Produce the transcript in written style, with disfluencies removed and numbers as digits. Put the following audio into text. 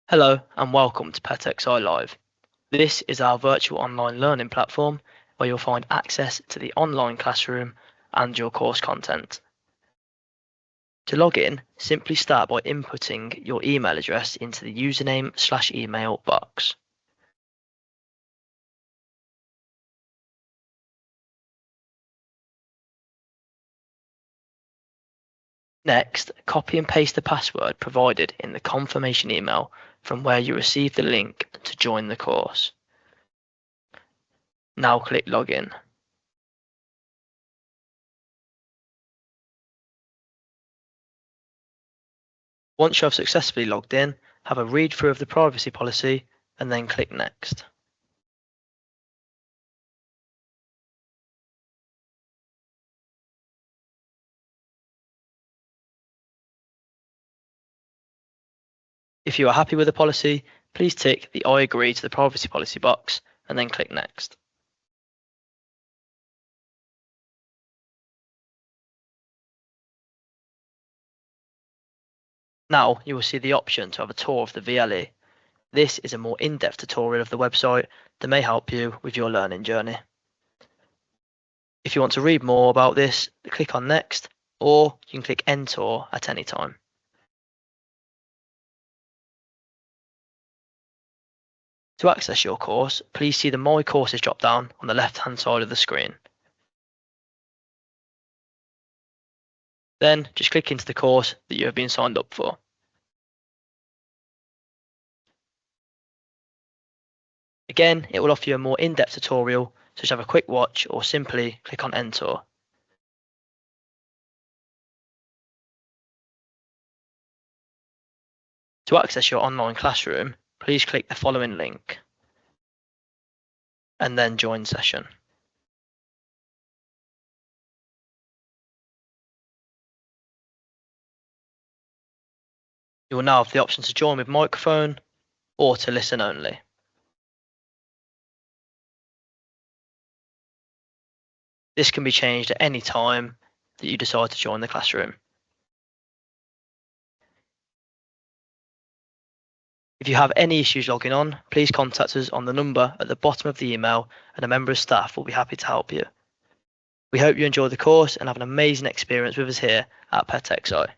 Hello and welcome to PetXI Live. This is our virtual online learning platform where you'll find access to the online classroom and your course content. To log in, simply start by inputting your email address into the username/email box. Next, copy and paste the password provided in the confirmation email from where you received the link to join the course. Now click Login. Once you have successfully logged in, have a read through of the privacy policy and then click Next. If you are happy with the policy, please tick the I agree to the privacy policy box and then click Next. Now you will see the option to have a tour of the VLE. This is a more in-depth tutorial of the website that may help you with your learning journey. If you want to read more about this, click on Next, or you can click End Tour at any time. To access your course, please see the My Courses drop-down on the left-hand side of the screen. Then just click into the course that you have been signed up for. Again, it will offer you a more in-depth tutorial, so just have a quick watch or simply click on End Tour. To access your online classroom, please click the following link and then join session. You will now have the option to join with microphone or to listen only. This can be changed at any time that you decide to join the classroom. If you have any issues logging on, please contact us on the number at the bottom of the email and a member of staff will be happy to help you. We hope you enjoy the course and have an amazing experience with us here at PetXI.